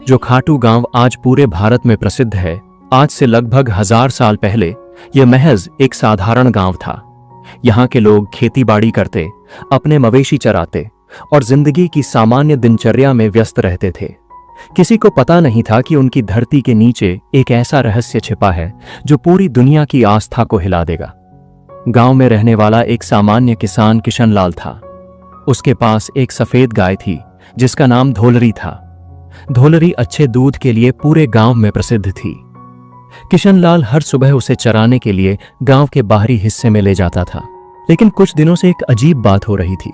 जो खाटू गांव आज पूरे भारत में प्रसिद्ध है, आज से लगभग 1000 साल पहले यह महज एक साधारण गांव था। यहाँ के लोग खेती बाड़ी करते, अपने मवेशी चराते और जिंदगी की सामान्य दिनचर्या में व्यस्त रहते थे। किसी को पता नहीं था कि उनकी धरती के नीचे एक ऐसा रहस्य छिपा है जो पूरी दुनिया की आस्था को हिला देगा। गांव में रहने वाला एक सामान्य किसान किशनलाल था। उसके पास एक सफेद गाय थी जिसका नाम धोलरी था। धोलरी अच्छे दूध के लिए पूरे गांव में प्रसिद्ध थी। किशनलाल हर सुबह उसे चराने के लिए गांव के बाहरी हिस्से में ले जाता था। लेकिन कुछ दिनों से एक अजीब बात हो रही थी।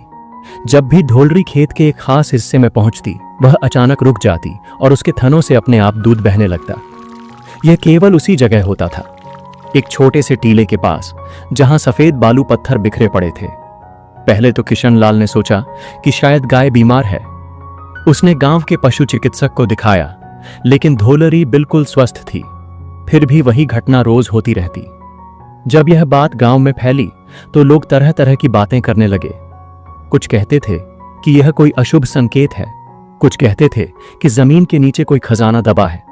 जब भी धोलरी खेत के एक खास हिस्से में पहुंचती, वह अचानक रुक जाती और उसके थनों से अपने आप दूध बहने लगता। यह केवल उसी जगह होता था, एक छोटे से टीले के पास, जहां सफेद बालू पत्थर बिखरे पड़े थे। पहले तो किशनलाल ने सोचा कि शायद गाय बीमार है। उसने गांव के पशु चिकित्सक को दिखाया, लेकिन धोलरी बिल्कुल स्वस्थ थी। फिर भी वही घटना रोज होती रहती। जब यह बात गांव में फैली तो लोग तरह तरह की बातें करने लगे। कुछ कहते थे कि यह कोई अशुभ संकेत है, कुछ कहते थे कि जमीन के नीचे कोई खजाना दबा है।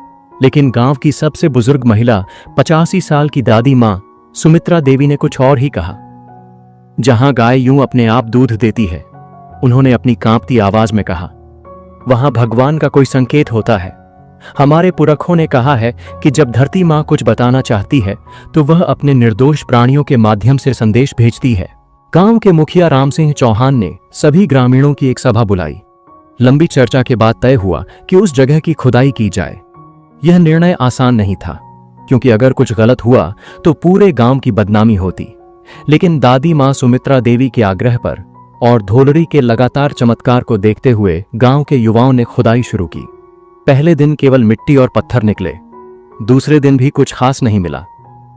लेकिन गांव की सबसे बुजुर्ग महिला 85 साल की दादी मां सुमित्रा देवी ने कुछ और ही कहा। जहां गाय यूं अपने आप दूध देती है, उन्होंने अपनी कांपती आवाज में कहा, वहां भगवान का कोई संकेत होता है। हमारे पुरखों ने कहा है कि जब धरती मां कुछ बताना चाहती है तो वह अपने निर्दोष प्राणियों के माध्यम से संदेश भेजती है। गांव के मुखिया राम सिंह चौहान ने सभी ग्रामीणों की एक सभा बुलाई। लंबी चर्चा के बाद तय हुआ कि उस जगह की खुदाई की जाए। यह निर्णय आसान नहीं था, क्योंकि अगर कुछ गलत हुआ तो पूरे गांव की बदनामी होती। लेकिन दादी मां सुमित्रा देवी के आग्रह पर और धोलरी के लगातार चमत्कार को देखते हुए गांव के युवाओं ने खुदाई शुरू की। पहले दिन केवल मिट्टी और पत्थर निकले। दूसरे दिन भी कुछ खास नहीं मिला।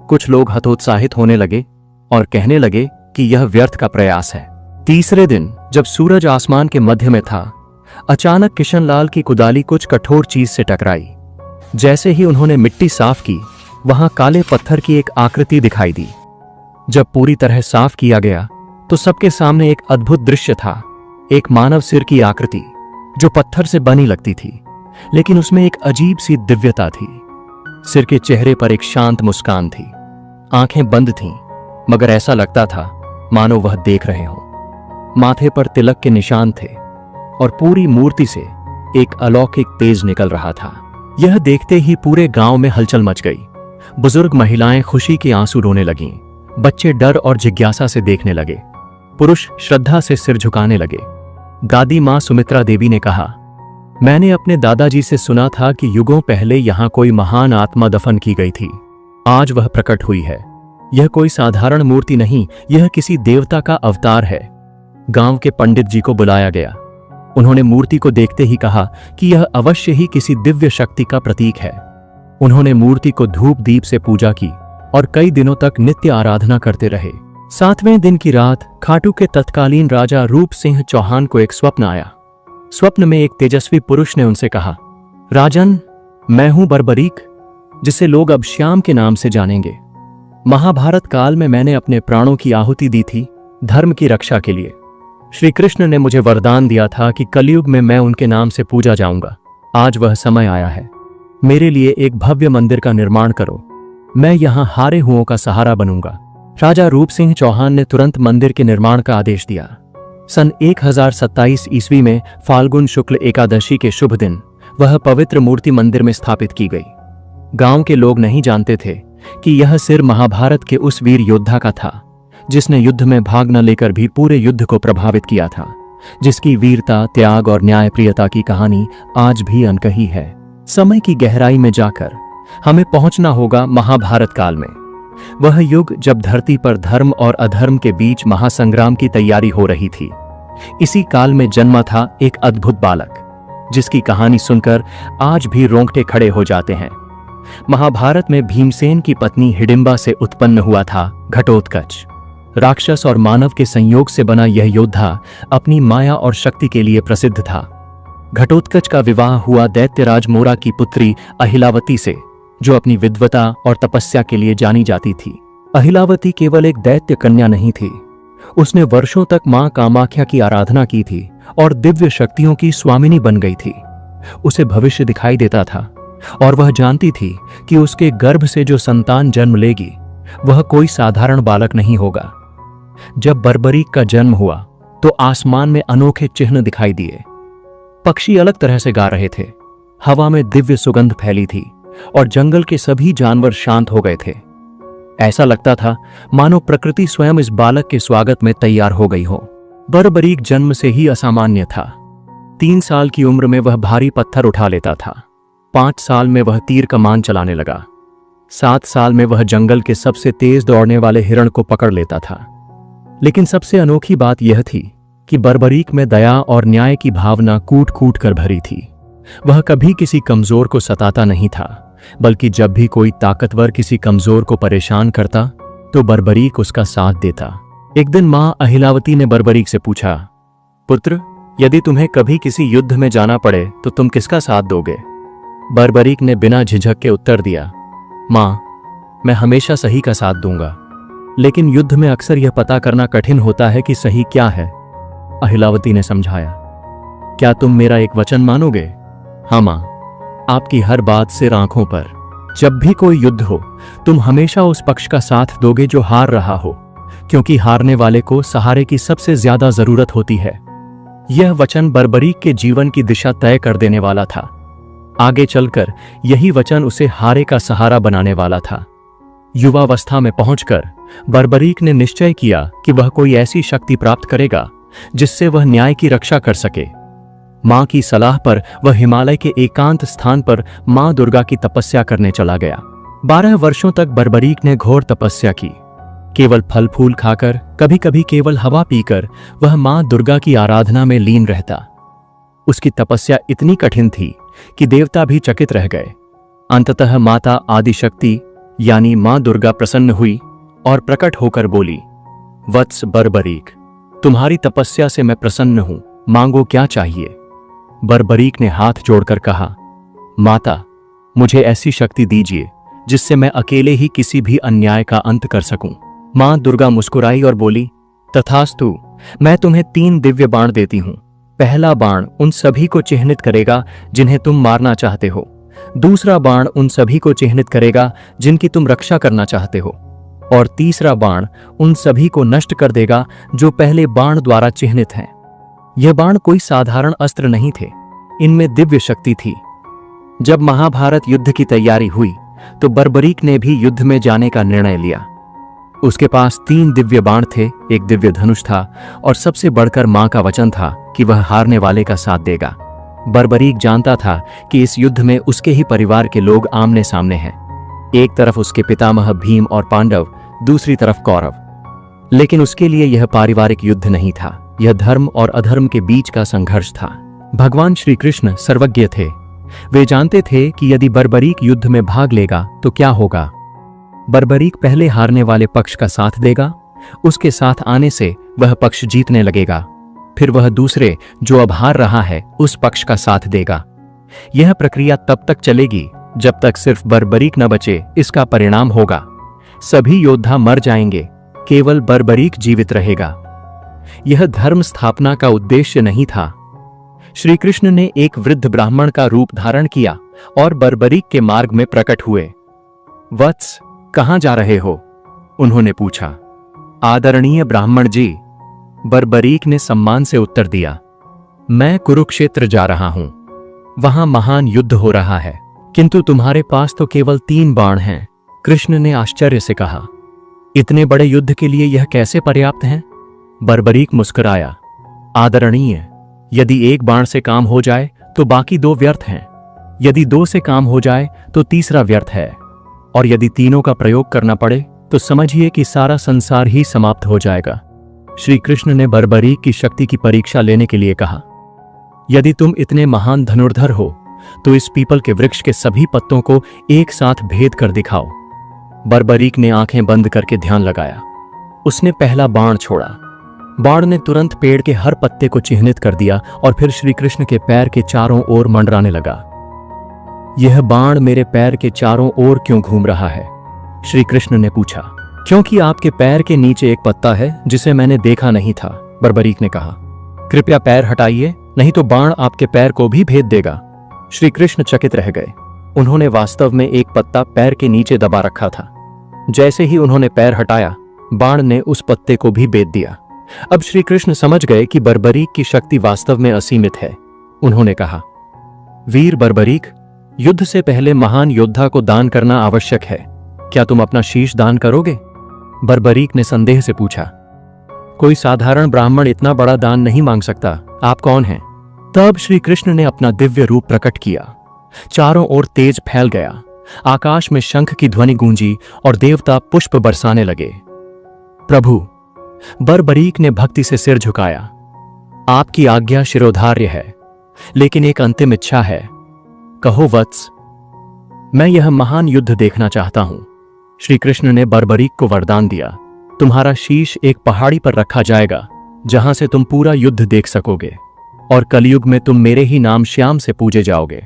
कुछ लोग हतोत्साहित होने लगे और कहने लगे कि यह व्यर्थ का प्रयास है। तीसरे दिन जब सूरज आसमान के मध्य में था, अचानक किशनलाल की कुदाली कुछ कठोर चीज से टकराई। जैसे ही उन्होंने मिट्टी साफ की, वहां काले पत्थर की एक आकृति दिखाई दी। जब पूरी तरह साफ किया गया तो सबके सामने एक अद्भुत दृश्य था। एक मानव सिर की आकृति जो पत्थर से बनी लगती थी, लेकिन उसमें एक अजीब सी दिव्यता थी। सिर के चेहरे पर एक शांत मुस्कान थी। आंखें बंद थीं, मगर ऐसा लगता था मानो वह देख रहे हों। माथे पर तिलक के निशान थे और पूरी मूर्ति से एक अलौकिक तेज निकल रहा था। यह देखते ही पूरे गांव में हलचल मच गई। बुजुर्ग महिलाएं खुशी के आंसू रोने लगीं। बच्चे डर और जिज्ञासा से देखने लगे। पुरुष श्रद्धा से सिर झुकाने लगे। दादी मां सुमित्रा देवी ने कहा, मैंने अपने दादाजी से सुना था कि युगों पहले यहां कोई महान आत्मा दफन की गई थी। आज वह प्रकट हुई है। यह कोई साधारण मूर्ति नहीं, यह किसी देवता का अवतार है। गांव के पंडित जी को बुलाया गया। उन्होंने मूर्ति को देखते ही कहा कि यह अवश्य ही किसी दिव्य शक्ति का प्रतीक है। उन्होंने मूर्ति को धूप दीप से पूजा की और कई दिनों तक नित्य आराधना करते रहे। 7वें दिन की रात खाटू के तत्कालीन राजा रूप सिंह चौहान को एक स्वप्न आया। स्वप्न में एक तेजस्वी पुरुष ने उनसे कहा, राजन, मैं हूं बर्बरीक, जिसे लोग अब श्याम के नाम से जानेंगे। महाभारत काल में मैंने अपने प्राणों की आहुति दी थी धर्म की रक्षा के लिए। श्री कृष्ण ने मुझे वरदान दिया था कि कलयुग में मैं उनके नाम से पूजा जाऊंगा। आज वह समय आया है। मेरे लिए एक भव्य मंदिर का निर्माण करो। मैं यहां हारे हुओं का सहारा बनूंगा। राजा रूप सिंह चौहान ने तुरंत मंदिर के निर्माण का आदेश दिया। सन 1027 ईस्वी में फाल्गुन शुक्ल एकादशी के शुभ दिन वह पवित्र मूर्ति मंदिर में स्थापित की गई। गांव के लोग नहीं जानते थे कि यह सिर महाभारत के उस वीर योद्धा का था जिसने युद्ध में भाग न लेकर भी पूरे युद्ध को प्रभावित किया था, जिसकी वीरता, त्याग और न्यायप्रियता की कहानी आज भी अनकही है। समय की गहराई में जाकर हमें पहुंचना होगा महाभारत काल में। वह युग जब धरती पर धर्म और अधर्म के बीच महासंग्राम की तैयारी हो रही थी। इसी काल में जन्मा था एक अद्भुत बालक, जिसकी कहानी सुनकर आज भी रोंगटे खड़े हो जाते हैं। महाभारत में भीमसेन की पत्नी हिडिंबा से उत्पन्न हुआ था घटोत्कच। राक्षस और मानव के संयोग से बना यह योद्धा अपनी माया और शक्ति के लिए प्रसिद्ध था। घटोत्कच का विवाह हुआ दैत्यराज मोरा की पुत्री अहिलावती से, जो अपनी विद्वता और तपस्या के लिए जानी जाती थी। अहिलावती केवल एक दैत्य कन्या नहीं थी, उसने वर्षों तक मां कामाख्या की आराधना की थी और दिव्य शक्तियों की स्वामिनी बन गई थी। उसे भविष्य दिखाई देता था और वह जानती थी कि उसके गर्भ से जो संतान जन्म लेगी वह कोई साधारण बालक नहीं होगा। जब बर्बरीक का जन्म हुआ तो आसमान में अनोखे चिन्ह दिखाई दिए। पक्षी अलग तरह से गा रहे थे, हवा में दिव्य सुगंध फैली थी और जंगल के सभी जानवर शांत हो गए थे। ऐसा लगता था मानो प्रकृति स्वयं इस बालक के स्वागत में तैयार हो गई हो। बर्बरीक जन्म से ही असामान्य था। 3 साल की उम्र में वह भारी पत्थर उठा लेता था। 5 साल में वह तीर कमान चलाने लगा। 7 साल में वह जंगल के सबसे तेज दौड़ने वाले हिरण को पकड़ लेता था। लेकिन सबसे अनोखी बात यह थी कि बर्बरीक में दया और न्याय की भावना कूट कूट कर भरी थी। वह कभी किसी कमजोर को सताता नहीं था, बल्कि जब भी कोई ताकतवर किसी कमजोर को परेशान करता तो बर्बरीक उसका साथ देता। एक दिन मां अहिलावती ने बर्बरीक से पूछा, पुत्र, यदि तुम्हें कभी किसी युद्ध में जाना पड़े तो तुम किसका साथ दोगे? बर्बरीक ने बिना झिझक के उत्तर दिया, मां, मैं हमेशा सही का साथ दूंगा, लेकिन युद्ध में अक्सर यह पता करना कठिन होता है कि सही क्या है। अहिलावती ने समझाया, क्या तुम मेरा एक वचन मानोगे? हाँ मां, आपकी हर बात सिर आंखों पर। जब भी कोई युद्ध हो तुम हमेशा उस पक्ष का साथ दोगे जो हार रहा हो, क्योंकि हारने वाले को सहारे की सबसे ज्यादा जरूरत होती है। यह वचन बर्बरीक के जीवन की दिशा तय कर देने वाला था। आगे चलकर यही वचन उसे हारे का सहारा बनाने वाला था। युवावस्था में पहुंचकर बर्बरीक ने निश्चय किया कि वह कोई ऐसी शक्ति प्राप्त करेगा जिससे वह न्याय की रक्षा कर सके। मां की सलाह पर वह हिमालय के एकांत स्थान पर मां दुर्गा की तपस्या करने चला गया। 12 वर्षों तक बर्बरीक ने घोर तपस्या की। केवल फल फूल खाकर, कभी कभी केवल हवा पीकर वह मां दुर्गा की आराधना में लीन रहता। उसकी तपस्या इतनी कठिन थी कि देवता भी चकित रह गए। अंततः माता आदिशक्ति यानी मां दुर्गा प्रसन्न हुई और प्रकट होकर बोली, वत्स बर्बरीक, तुम्हारी तपस्या से मैं प्रसन्न हूं, मांगो क्या चाहिए? बर्बरीक ने हाथ जोड़कर कहा, माता, मुझे ऐसी शक्ति दीजिए जिससे मैं अकेले ही किसी भी अन्याय का अंत कर सकूं। मां दुर्गा मुस्कुराई और बोली, तथास्तु, मैं तुम्हें 3 दिव्य बाण देती हूं। पहला बाण उन सभी को चिह्नित करेगा जिन्हें तुम मारना चाहते हो। दूसरा बाण उन सभी को चिह्नित करेगा जिनकी तुम रक्षा करना चाहते हो। और तीसरा बाण उन सभी को नष्ट कर देगा जो पहले बाण द्वारा चिह्नित हैं। यह बाण कोई साधारण अस्त्र नहीं थे, इनमें दिव्य शक्ति थी। जब महाभारत युद्ध की तैयारी हुई तो बर्बरीक ने भी युद्ध में जाने का निर्णय लिया। उसके पास 3 दिव्य बाण थे, एक दिव्य धनुष था और सबसे बढ़कर मां का वचन था कि वह हारने वाले का साथ देगा। बर्बरीक जानता था कि इस युद्ध में उसके ही परिवार के लोग आमने सामने हैं। एक तरफ उसके पितामह भीम और पांडव, दूसरी तरफ कौरव। लेकिन उसके लिए यह पारिवारिक युद्ध नहीं था, यह धर्म और अधर्म के बीच का संघर्ष था। भगवान श्री कृष्ण सर्वज्ञ थे। वे जानते थे कि यदि बर्बरीक युद्ध में भाग लेगा तो क्या होगा। बर्बरीक पहले हारने वाले पक्ष का साथ देगा, उसके साथ आने से वह पक्ष जीतने लगेगा। फिर वह दूसरे, जो अब हार रहा है, उस पक्ष का साथ देगा। यह प्रक्रिया तब तक चलेगी जब तक सिर्फ बर्बरीक न बचे। इसका परिणाम होगा सभी योद्धा मर जाएंगे, केवल बर्बरीक जीवित रहेगा। यह धर्म स्थापना का उद्देश्य नहीं था। श्री कृष्ण ने एक वृद्ध ब्राह्मण का रूप धारण किया और बर्बरीक के मार्ग में प्रकट हुए। वत्स, कहां जा रहे हो? उन्होंने पूछा। आदरणीय ब्राह्मण जी, बर्बरीक ने सम्मान से उत्तर दिया, मैं कुरुक्षेत्र जा रहा हूं। वहां महान युद्ध हो रहा है, किंतु तुम्हारे पास तो केवल 3 बाण हैं। कृष्ण ने आश्चर्य से कहा, इतने बड़े युद्ध के लिए यह कैसे पर्याप्त हैं? बर्बरीक मुस्कुराया, आदरणीय, यदि 1 बाण से काम हो जाए तो बाकी 2 व्यर्थ हैं। यदि 2 से काम हो जाए तो तीसरा व्यर्थ है, और यदि तीनों का प्रयोग करना पड़े तो समझिए कि सारा संसार ही समाप्त हो जाएगा। श्री कृष्ण ने बर्बरीक की शक्ति की परीक्षा लेने के लिए कहा, यदि तुम इतने महान धनुर्धर हो तो इस पीपल के वृक्ष के सभी पत्तों को एक साथ भेद कर दिखाओ। बर्बरीक ने आंखें बंद करके ध्यान लगाया। उसने पहला बाण छोड़ा। बाण ने तुरंत पेड़ के हर पत्ते को चिह्नित कर दिया और फिर श्री कृष्ण के पैर के चारों ओर मंडराने लगा। यह बाण मेरे पैर के चारों ओर क्यों घूम रहा है? श्री कृष्ण ने पूछा। क्योंकि आपके पैर के नीचे एक पत्ता है जिसे मैंने देखा नहीं था, बर्बरीक ने कहा। कृपया पैर हटाइए, नहीं तो बाण आपके पैर को भी भेद देगा। श्री कृष्ण चकित रह गए। उन्होंने वास्तव में एक पत्ता पैर के नीचे दबा रखा था। जैसे ही उन्होंने पैर हटाया, बाण ने उस पत्ते को भी बेध दिया। अब श्री कृष्ण समझ गए कि बर्बरीक की शक्ति वास्तव में असीमित है। उन्होंने कहा, वीर बर्बरीक, युद्ध से पहले महान योद्धा को दान करना आवश्यक है। क्या तुम अपना शीश दान करोगे? बर्बरीक ने संदेह से पूछा। कोई साधारण ब्राह्मण इतना बड़ा दान नहीं मांग सकता। आप कौन हैं? तब श्री कृष्ण ने अपना दिव्य रूप प्रकट किया। चारों ओर तेज फैल गया। आकाश में शंख की ध्वनि गूंजी और देवता पुष्प बरसाने लगे। प्रभु, बर्बरीक ने भक्ति से सिर झुकाया। आपकी आज्ञा शिरोधार्य है, लेकिन एक अंतिम इच्छा है। कहो वत्स। मैं यह महान युद्ध देखना चाहता हूं। श्री कृष्ण ने बर्बरीक को वरदान दिया, तुम्हारा शीश एक पहाड़ी पर रखा जाएगा, जहां से तुम पूरा युद्ध देख सकोगे, और कलयुग में तुम मेरे ही नाम श्याम से पूजे जाओगे।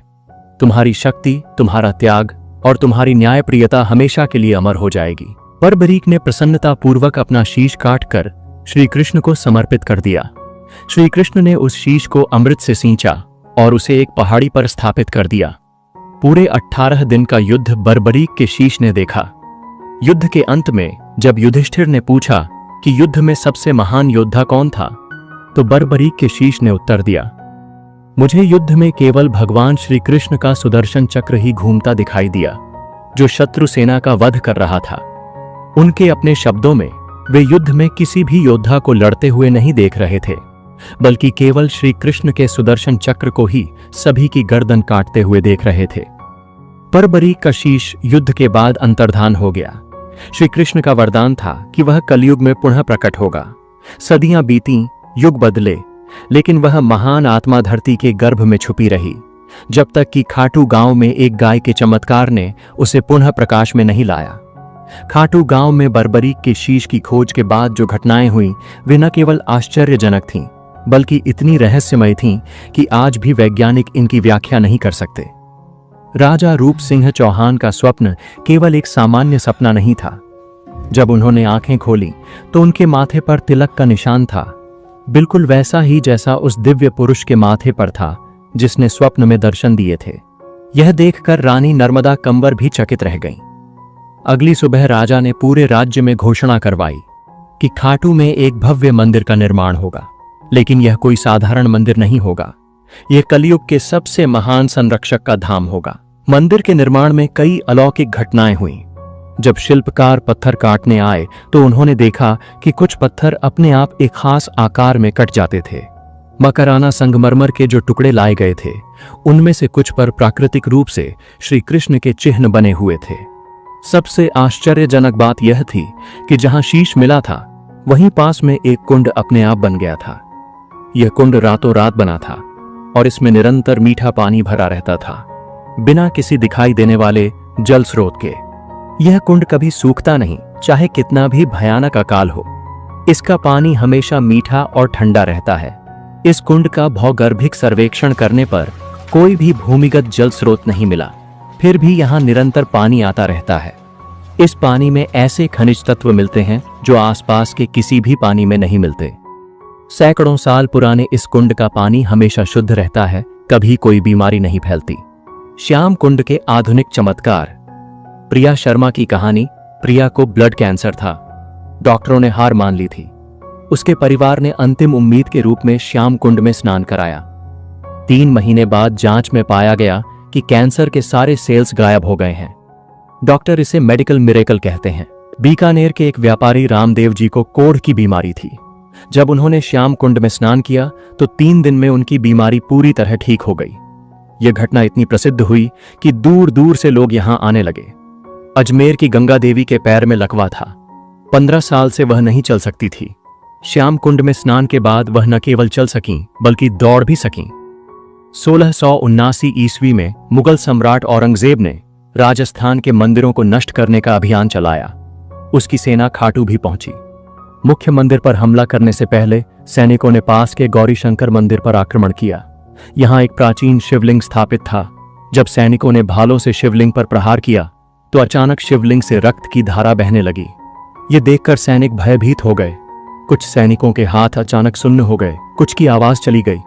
तुम्हारी शक्ति, तुम्हारा त्याग और तुम्हारी न्यायप्रियता हमेशा के लिए अमर हो जाएगी। बर्बरीक ने प्रसन्नता पूर्वक अपना शीश काटकर श्री कृष्ण को समर्पित कर दिया। श्री कृष्ण ने उस शीश को अमृत से सींचा और उसे एक पहाड़ी पर स्थापित कर दिया। पूरे 18 दिन का युद्ध बर्बरीक के शीश ने देखा। युद्ध के अंत में जब युधिष्ठिर ने पूछा कि युद्ध में सबसे महान योद्धा कौन था, तो बर्बरीक के शीश ने उत्तर दिया, मुझे युद्ध में केवल भगवान श्री कृष्ण का सुदर्शन चक्र ही घूमता दिखाई दिया, जो शत्रु सेना का वध कर रहा था। उनके अपने शब्दों में, वे युद्ध में किसी भी योद्धा को लड़ते हुए नहीं देख रहे थे, बल्कि केवल श्री कृष्ण के सुदर्शन चक्र को ही सभी की गर्दन काटते हुए देख रहे थे। बर्बरीक का शीश युद्ध के बाद अंतर्धान हो गया। श्री कृष्ण का वरदान था कि वह कलयुग में पुनः प्रकट होगा। सदियां बीती, युग बदले, लेकिन वह महान आत्मा धरती के गर्भ में छुपी रही, जब तक कि खाटू गांव में एक गाय के चमत्कार ने उसे पुनः प्रकाश में नहीं लाया। खाटू गांव में बर्बरीक के शीश की खोज के बाद जो घटनाएं हुई, वे न केवल आश्चर्यजनक थीं, बल्कि इतनी रहस्यमय थीं कि आज भी वैज्ञानिक इनकी व्याख्या नहीं कर सकते। राजा रूप सिंह चौहान का स्वप्न केवल एक सामान्य सपना नहीं था। जब उन्होंने आंखें खोली तो उनके माथे पर तिलक का निशान था, बिल्कुल वैसा ही जैसा उस दिव्य पुरुष के माथे पर था जिसने स्वप्न में दर्शन दिए थे। यह देखकर रानी नर्मदा कंवर भी चकित रह गईं। अगली सुबह राजा ने पूरे राज्य में घोषणा करवाई कि खाटू में एक भव्य मंदिर का निर्माण होगा, लेकिन यह कोई साधारण मंदिर नहीं होगा। यह कलयुग के सबसे महान संरक्षक का धाम होगा। मंदिर के निर्माण में कई अलौकिक घटनाएं हुईं। जब शिल्पकार पत्थर काटने आए तो उन्होंने देखा कि कुछ पत्थर अपने आप एक खास आकार में कट जाते थे। मकराना संगमरमर के जो टुकड़े लाए गए थे, उनमें से कुछ पर प्राकृतिक रूप से श्री कृष्ण के चिन्ह बने हुए थे। सबसे आश्चर्यजनक बात यह थी कि जहां शीश मिला था, वहीं पास में एक कुंड अपने आप बन गया था। यह कुंड रातों रात बना था और इसमें निरंतर मीठा पानी भरा रहता था, बिना किसी दिखाई देने वाले जल स्रोत के। यह कुंड कभी सूखता नहीं, चाहे कितना भी भयानक अकाल हो। इसका पानी हमेशा मीठा और ठंडा रहता है। इस कुंड का भौगर्भिक सर्वेक्षण करने पर कोई भी भूमिगत जल स्रोत नहीं मिला, फिर भी यहां निरंतर पानी आता रहता है। इस पानी में ऐसे खनिज तत्व मिलते हैं जो आसपास के किसी भी पानी में नहीं मिलते। सैकड़ों साल पुराने इस कुंड का पानी हमेशा शुद्ध रहता है, कभी कोई बीमारी नहीं फैलती। श्याम कुंड के आधुनिक चमत्कार। प्रिया शर्मा की कहानी। प्रिया को ब्लड कैंसर था। डॉक्टरों ने हार मान ली थी। उसके परिवार ने अंतिम उम्मीद के रूप में श्याम कुंड में स्नान कराया। 3 महीने बाद जांच में पाया गया कि कैंसर के सारे सेल्स गायब हो गए हैं। डॉक्टर इसे मेडिकल मिरेकल कहते हैं। बीकानेर के एक व्यापारी रामदेव जी को कोढ़ की बीमारी थी। जब उन्होंने श्याम कुंड में स्नान किया तो 3 दिन में उनकी बीमारी पूरी तरह ठीक हो गई। यह घटना इतनी प्रसिद्ध हुई कि दूर दूर से लोग यहां आने लगे। अजमेर की गंगा देवी के पैर में लकवा था। 15 साल से वह नहीं चल सकती थी। श्याम कुंड में स्नान के बाद वह न केवल चल सकीं, बल्कि दौड़ भी सकीं। 1679 ईस्वी में मुगल सम्राट औरंगजेब ने राजस्थान के मंदिरों को नष्ट करने का अभियान चलाया। उसकी सेना खाटू भी पहुंची। मुख्य मंदिर पर हमला करने से पहले सैनिकों ने पास के गौरी शंकर मंदिर पर आक्रमण किया। यहां एक प्राचीन शिवलिंग स्थापित था। जब सैनिकों ने भालों से शिवलिंग पर प्रहार किया तो अचानक शिवलिंग से रक्त की धारा बहने लगी। ये देखकर सैनिक भयभीत हो गए। कुछ सैनिकों के हाथ अचानक सुन्न हो गए, कुछ की आवाज चली गई।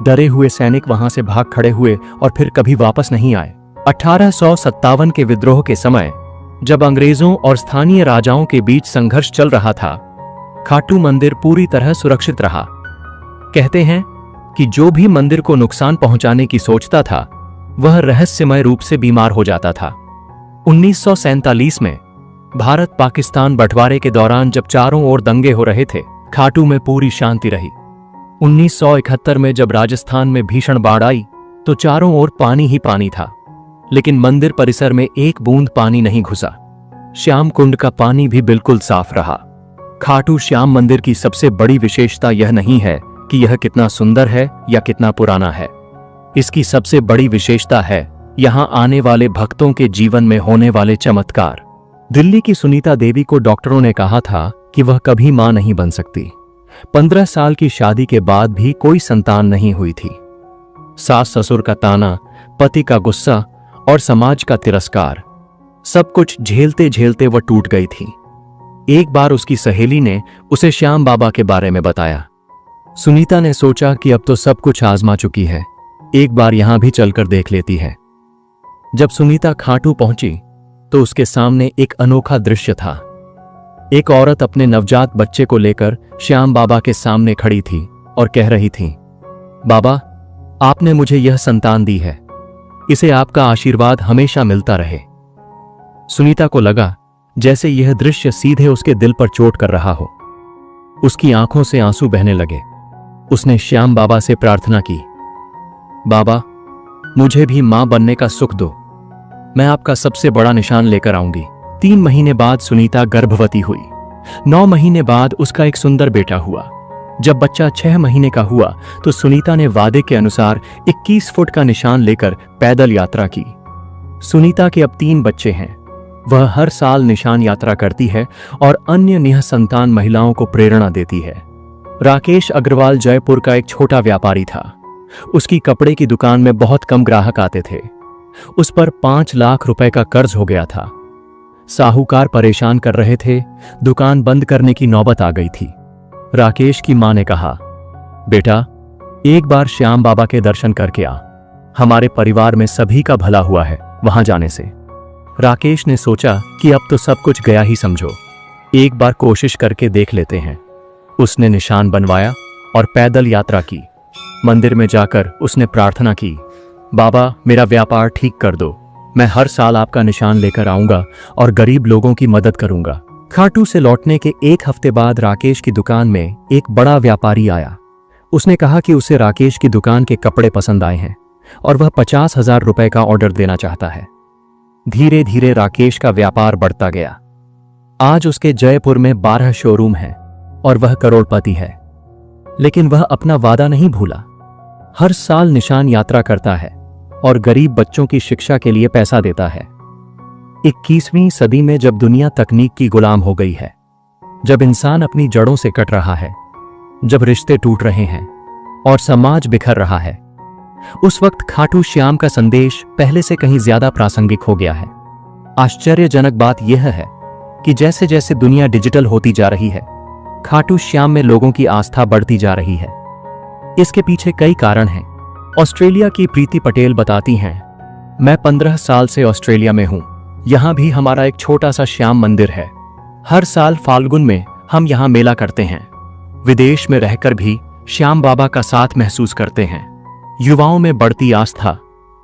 डरे हुए सैनिक वहां से भाग खड़े हुए और फिर कभी वापस नहीं आए। 1857 के विद्रोह के समय जब अंग्रेजों और स्थानीय राजाओं के बीच संघर्ष चल रहा था, खाटू मंदिर पूरी तरह सुरक्षित रहा। कहते हैं कि जो भी मंदिर को नुकसान पहुंचाने की सोचता था वह रहस्यमय रूप से बीमार हो जाता था। 1947 में भारत पाकिस्तान बंटवारे के दौरान जब चारों ओर दंगे हो रहे थे, खाटू में पूरी शांति रही। 1971 में जब राजस्थान में भीषण बाढ़ आई तो चारों ओर पानी ही पानी था, लेकिन मंदिर परिसर में एक बूंद पानी नहीं घुसा। श्याम कुंड का पानी भी बिल्कुल साफ रहा। खाटू श्याम मंदिर की सबसे बड़ी विशेषता यह नहीं है कि यह कितना सुंदर है या कितना पुराना है। इसकी सबसे बड़ी विशेषता है यहां आने वाले भक्तों के जीवन में होने वाले चमत्कार। दिल्ली की सुनीता देवी को डॉक्टरों ने कहा था कि वह कभी मां नहीं बन सकती। 15 साल की शादी के बाद भी कोई संतान नहीं हुई थी। सास ससुर का ताना, पति का गुस्सा और समाज का तिरस्कार, सब कुछ झेलते झेलते वह टूट गई थी। एक बार उसकी सहेली ने उसे श्याम बाबा के बारे में बताया। सुनीता ने सोचा कि अब तो सब कुछ आजमा चुकी है, एक बार यहां भी चलकर देख लेती है। जब सुनीता खाटू पहुंची तो उसके सामने एक अनोखा दृश्य था। एक औरत अपने नवजात बच्चे को लेकर श्याम बाबा के सामने खड़ी थी और कह रही थी, बाबा, आपने मुझे यह संतान दी है, इसे आपका आशीर्वाद हमेशा मिलता रहे। सुनीता को लगा जैसे यह दृश्य सीधे उसके दिल पर चोट कर रहा हो। उसकी आंखों से आंसू बहने लगे। उसने श्याम बाबा से प्रार्थना की, बाबा, मुझे भी मां बनने का सुख दो, मैं आपका सबसे बड़ा निशान लेकर आऊंगी। 3 महीने बाद सुनीता गर्भवती हुई। 9 महीने बाद उसका एक सुंदर बेटा हुआ। जब बच्चा 6 महीने का हुआ तो सुनीता ने वादे के अनुसार 21 फुट का निशान लेकर पैदल यात्रा की। सुनीता के अब 3 बच्चे हैं। वह हर साल निशान यात्रा करती है और अन्य निःसंतान महिलाओं को प्रेरणा देती है। राकेश अग्रवाल जयपुर का एक छोटा व्यापारी था। उसकी कपड़े की दुकान में बहुत कम ग्राहक आते थे। उस पर 5 लाख रुपए का कर्ज हो गया था। साहूकार परेशान कर रहे थे, दुकान बंद करने की नौबत आ गई थी। राकेश की मां ने कहा, बेटा, एक बार श्याम बाबा के दर्शन करके आ, हमारे परिवार में सभी का भला हुआ है वहां जाने से। राकेश ने सोचा कि अब तो सब कुछ गया ही समझो, एक बार कोशिश करके देख लेते हैं। उसने निशान बनवाया और पैदल यात्रा की। मंदिर में जाकर उसने प्रार्थना की, बाबा, मेरा व्यापार ठीक कर दो, मैं हर साल आपका निशान लेकर आऊंगा और गरीब लोगों की मदद करूंगा। खाटू से लौटने के 1 हफ्ते बाद राकेश की दुकान में एक बड़ा व्यापारी आया। उसने कहा कि उसे राकेश की दुकान के कपड़े पसंद आए हैं और वह 50,000 रुपए का ऑर्डर देना चाहता है। धीरे धीरे राकेश का व्यापार बढ़ता गया। आज उसके जयपुर में 12 शोरूम हैं और वह करोड़पति है। लेकिन वह अपना वादा नहीं भूला। हर साल निशान यात्रा करता है और गरीब बच्चों की शिक्षा के लिए पैसा देता है। 21वीं सदी में जब दुनिया तकनीक की गुलाम हो गई है, जब इंसान अपनी जड़ों से कट रहा है, जब रिश्ते टूट रहे हैं और समाज बिखर रहा है, उस वक्त खाटू श्याम का संदेश पहले से कहीं ज्यादा प्रासंगिक हो गया है। आश्चर्यजनक बात यह है कि जैसे जैसे दुनिया डिजिटल होती जा रही है, खाटू श्याम में लोगों की आस्था बढ़ती जा रही है। इसके पीछे कई कारण हैं। ऑस्ट्रेलिया की प्रीति पटेल बताती हैं, मैं 15 साल से ऑस्ट्रेलिया में हूं। यहां भी हमारा एक छोटा सा श्याम मंदिर है। हर साल फाल्गुन में हम यहां मेला करते हैं। विदेश में रहकर भी श्याम बाबा का साथ महसूस करते हैं। युवाओं में बढ़ती आस्था।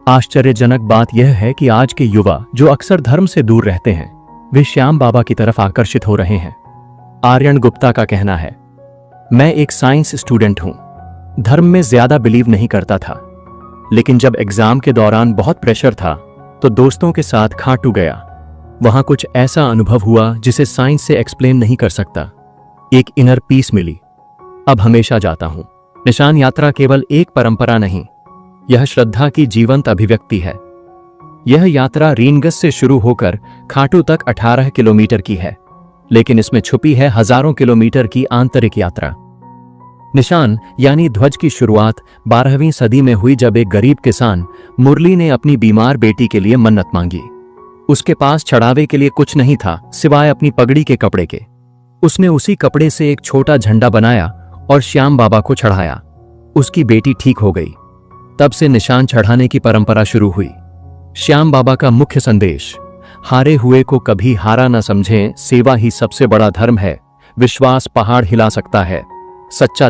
आश्चर्यजनक बात यह है कि आज के युवा जो अक्सर धर्म से दूर रहते हैं, वे श्याम बाबा की तरफ आकर्षित हो रहे हैं। आर्यन गुप्ता का कहना है, मैं एक साइंस स्टूडेंट हूं, धर्म में ज्यादा बिलीव नहीं करता था, लेकिन जब एग्जाम के दौरान बहुत प्रेशर था तो दोस्तों के साथ खाटू गया। वहां कुछ ऐसा अनुभव हुआ जिसे साइंस से एक्सप्लेन नहीं कर सकता। एक इनर पीस मिली। अब हमेशा जाता हूं। निशान यात्रा केवल एक परंपरा नहीं, यह श्रद्धा की जीवंत अभिव्यक्ति है। यह यात्रा रीनगस से शुरू होकर खाटू तक 18 किलोमीटर की है, लेकिन इसमें छुपी है हजारों किलोमीटर की आंतरिक यात्रा। निशान यानी ध्वज की शुरुआत 12वीं सदी में हुई, जब एक गरीब किसान मुरली ने अपनी बीमार बेटी के लिए मन्नत मांगी। उसके पास चढ़ावे के लिए कुछ नहीं था सिवाय अपनी पगड़ी के कपड़े के। उसने उसी कपड़े से एक छोटा झंडा बनाया और श्याम बाबा को चढ़ाया। उसकी बेटी ठीक हो गई। तब से निशान चढ़ाने की परंपरा शुरू हुई। श्याम बाबा का मुख्य संदेश, हारे हुए को कभी हारा न समझें, सेवा ही सबसे बड़ा धर्म है, विश्वास पहाड़ हिला सकता है, सच्चा